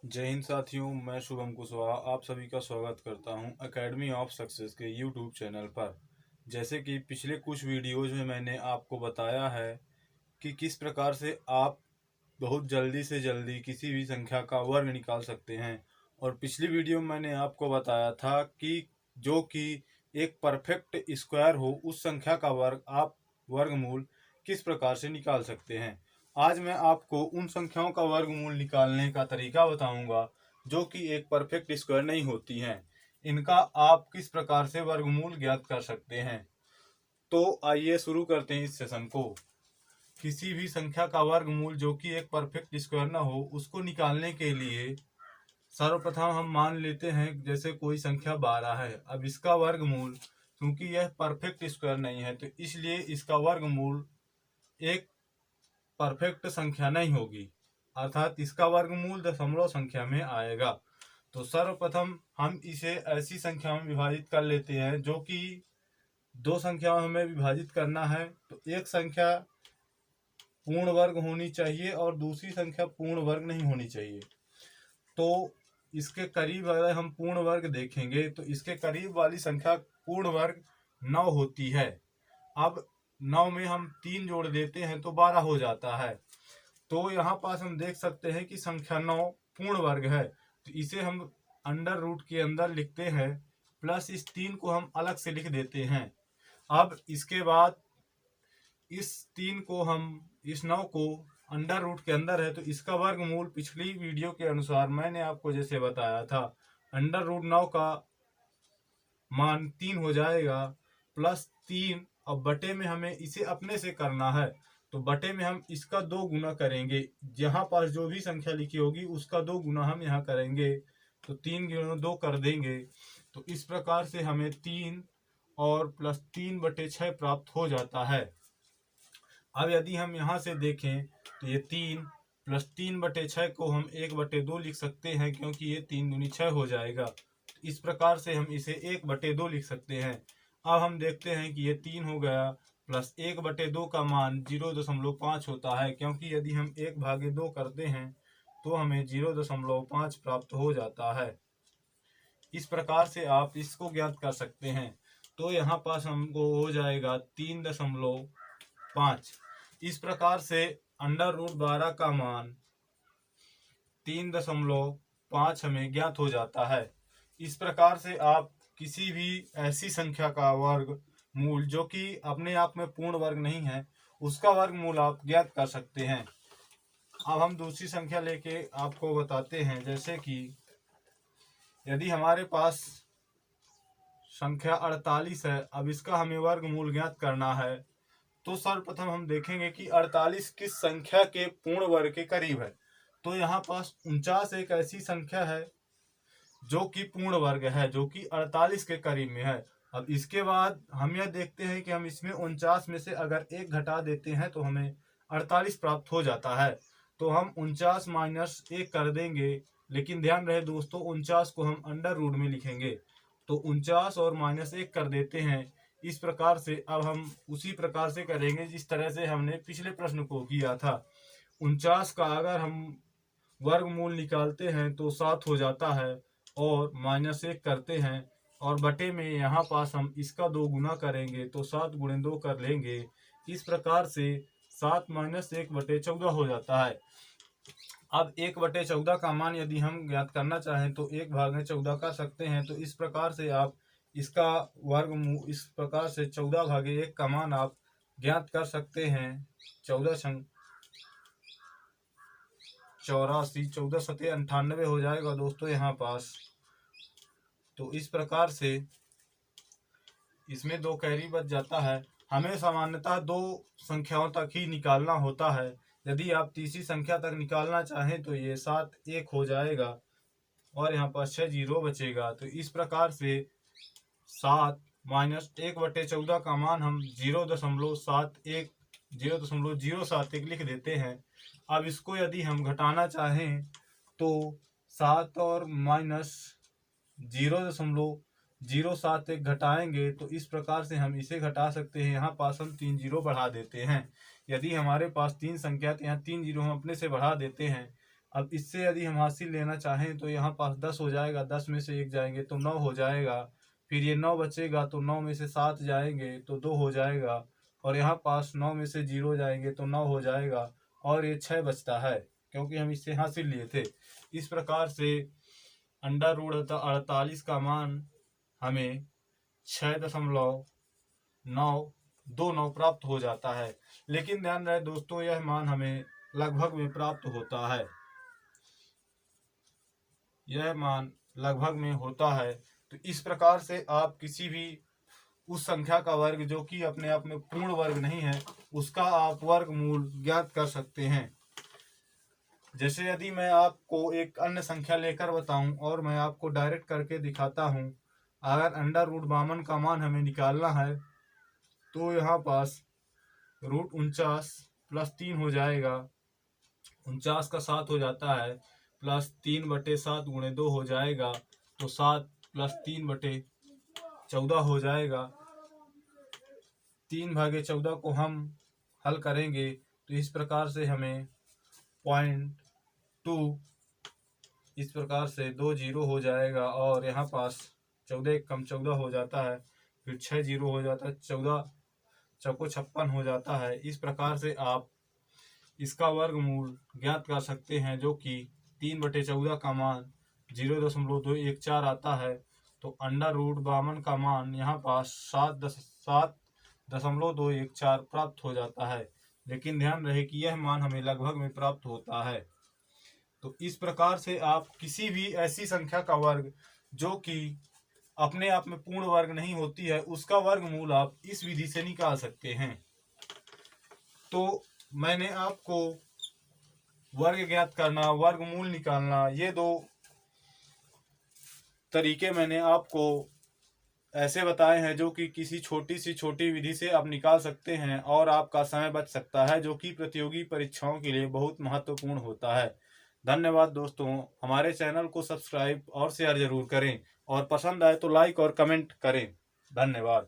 जय हिंद साथियों, मैं शुभम कुशवाहा आप सभी का स्वागत करता हूं एकेडमी ऑफ सक्सेस के यूट्यूब चैनल पर। जैसे कि पिछले कुछ वीडियोज में मैंने आपको बताया है कि किस प्रकार से आप बहुत जल्दी से जल्दी किसी भी संख्या का वर्ग निकाल सकते हैं। और पिछली वीडियो में मैंने आपको बताया था कि जो कि एक परफेक्ट स्क्वायर हो उस संख्या का वर्ग आप वर्गमूल किस प्रकार से निकाल सकते हैं। आज मैं आपको उन संख्याओं का वर्गमूल निकालने का तरीका बताऊंगा जो कि एक परफेक्ट स्क्वायर नहीं होती हैं। इनका आप किस प्रकार से वर्गमूल ज्ञात कर सकते हैं। तो आइए शुरू करते हैं इस सेशन को। किसी भी संख्या का वर्गमूल जो कि एक परफेक्ट स्क्वायर ना हो उसको निकालने के लिए सर्वप्रथम हम मान लेते हैं जैसे कोई संख्या 12 है। अब इसका वर्गमूल क्योंकि यह परफेक्ट स्क्वायर नहीं है तो इसलिए इसका वर्गमूल एक परफेक्ट संख्या नहीं होगी, अर्थात इसका वर्गमूल दशमलव संख्या में आएगा। तो सर्वप्रथम हम इसे ऐसी संख्या में विभाजित कर लेते हैं जो कि दो संख्याओं में हमें विभाजित करना है। तो एक संख्या पूर्ण वर्ग होनी चाहिए और दूसरी संख्या पूर्ण वर्ग नहीं होनी चाहिए। तो इसके करीब अगर हम पूर्ण वर्ग देखेंगे तो इसके करीब वाली संख्या पूर्ण वर्ग 9 होती है। अब 9 में हम 3 जोड़ देते हैं तो 12 हो जाता है। तो यहाँ पास हम देख सकते हैं कि संख्या 9 पूर्ण वर्ग है। तो इसे हम अंडर रूट के अंदर लिखते हैं, प्लस इस 3 को हम अलग से लिख देते हैं। अब इसके बाद इस 3 को हम इस 9 को अंडर रूट के अंदर है तो इसका वर्गमूल पिछली वीडियो के अनुसार मैंने आपको जैसे बताया था, अंडर रूट 9 का मान 3 हो जाएगा, प्लस 3 और बटे में हमें इसे अपने से करना है तो बटे में हम इसका 2 गुना करेंगे। जहाँ पास जो भी संख्या लिखी होगी उसका 2 गुना हम यहाँ करेंगे तो 3 गुना 2 कर देंगे। तो इस प्रकार से हमें 3 और प्लस 3/6 प्राप्त हो जाता है। अब यदि हम यहाँ से देखें तो ये 3 प्लस 3/6 को हम 1/2 लिख सकते हैं क्योंकि ये 3 दूनी 6 हो जाएगा। इस प्रकार से हम इसे 1/2 लिख सकते हैं। अब हम देखते हैं कि ये 3 हो गया, प्लस 1/2 का मान 0.5 होता है क्योंकि यदि हम 1/2 करते हैं तो हमें 0.5 प्राप्त हो जाता है। इस प्रकार से आप इसको ज्ञात कर सकते हैं। तो यहाँ पास हमको हो जाएगा 3.5। इस प्रकार से अंडर रूट 12 का मान 3.5 हमें ज्ञात हो जाता है। इस प्रकार से आप किसी भी ऐसी संख्या का वर्ग मूल जो कि अपने आप में पूर्ण वर्ग नहीं है उसका वर्गमूल आप ज्ञात कर सकते हैं। अब हम दूसरी संख्या लेके आपको बताते हैं, जैसे कि यदि हमारे पास संख्या 48 है। अब इसका हमें वर्गमूल ज्ञात करना है तो सर्वप्रथम हम देखेंगे कि 48 किस संख्या के पूर्ण वर्ग के करीब है। तो यहाँ पास 49 एक ऐसी संख्या है जो कि पूर्ण वर्ग है, जो कि 48 के करीब में है। अब इसके बाद हम यह देखते हैं कि हम इसमें 49 में से अगर एक घटा देते हैं तो हमें 48 प्राप्त हो जाता है। तो हम 49 माइनस 1 कर देंगे, लेकिन ध्यान रहे दोस्तों 49 को हम अंडर रूट में लिखेंगे। तो 49 और -1 कर देते हैं। इस प्रकार से अब हम उसी प्रकार से करेंगे जिस तरह से हमने पिछले प्रश्न को किया था। 49 का अगर हम वर्गमूल निकालते हैं तो 7 हो जाता है और -1 करते हैं और बटे में यहाँ पास हम इसका 2 गुना करेंगे तो 7 गुणे 2 कर लेंगे। इस प्रकार से 7 - 1/14 हो जाता है। अब 1/14 का मान यदि हम ज्ञात करना चाहें तो 1/14 कर सकते हैं। तो इस प्रकार से आप इसका वर्गमूल इस प्रकार से 14/1 का मान आप ज्ञात कर सकते हैं। 14×84 14×7 = 98 हो जाएगा दोस्तों यहाँ पास। तो इस प्रकार से इसमें 2 कैरी बच जाता है। हमें सामान्यतः 2 संख्याओं तक ही निकालना होता है। यदि आप तीसरी संख्या तक निकालना चाहें तो ये 7 1 हो जाएगा और यहाँ पर 6 जीरो बचेगा। तो इस प्रकार से 7 - 1/14 का मान हम 0.71 लिख देते हैं। अब इसको यदि हम घटाना चाहें तो 7 और -0.071 घटाएंगे तो इस प्रकार से हम इसे घटा सकते हैं। यहाँ पास हम 3 जीरो बढ़ा देते हैं। यदि हमारे पास 3 संख्या तो यहाँ 3 जीरो हम अपने से बढ़ा देते हैं अब इससे यदि हम हासिल लेना चाहें तो यहाँ पास 10 हो जाएगा, 10 में से 1 जाएंगे तो 9 हो जाएगा, फिर ये 9 बचेगा तो 9 में से 7 जाएंगे तो 2 हो जाएगा, और यहाँ पास 9 में से 0 जाएंगे तो 9 हो जाएगा, और ये 6 बचता है क्योंकि हम इससे हासिल लिए थे। इस प्रकार से अंडर रूट 48 का मान हमें 6.929 प्राप्त हो जाता है। लेकिन ध्यान रहे दोस्तों, यह मान हमें लगभग में प्राप्त होता है, यह मान लगभग में होता है। तो इस प्रकार से आप किसी भी उस संख्या का वर्ग जो कि अपने आप में पूर्ण वर्ग नहीं है, उसका आप वर्गमूल ज्ञात कर सकते हैं। जैसे यदि मैं आपको एक अन्य संख्या लेकर बताऊं और मैं आपको डायरेक्ट करके दिखाता हूं, अगर अंडर रूट 52 का मान हमें निकालना है तो यहाँ पास रूट 49 प्लस 3 हो जाएगा, 49 का 7 हो जाता है, प्लस 3/7 गुणे 2 हो जाएगा, तो 7 प्लस 3/14 हो जाएगा। 3/14 को हम हल करेंगे तो इस प्रकार से हमें 0.2 इस प्रकार से 2 0 हो जाएगा, और यहाँ पास 14 कम 14 हो जाता है, फिर 6 0 हो जाता है, 14 चौको 56 हो जाता है। इस प्रकार से आप इसका वर्गमूल ज्ञात कर सकते हैं, जो कि 3/14 का मान 0.214 आता है। तो अंडर रूट 52 का मान यहाँ पास 7.214 प्राप्त हो जाता है। लेकिन ध्यान रहे कि यह मान हमें लगभग में प्राप्त होता है। तो इस प्रकार से आप किसी भी ऐसी संख्या का वर्ग जो कि अपने आप में पूर्ण वर्ग नहीं होती है, उसका वर्गमूल आप इस विधि से निकाल सकते हैं। तो मैंने आपको वर्ग ज्ञात करना, वर्गमूल निकालना, ये 2 तरीके मैंने आपको ऐसे बताए हैं जो कि किसी छोटी सी छोटी विधि से आप निकाल सकते हैं और आपका समय बच सकता है, जो कि प्रतियोगी परीक्षाओं के लिए बहुत महत्वपूर्ण होता है। धन्यवाद दोस्तों। हमारे चैनल को सब्सक्राइब और शेयर जरूर करें, और पसंद आए तो लाइक और कमेंट करें। धन्यवाद।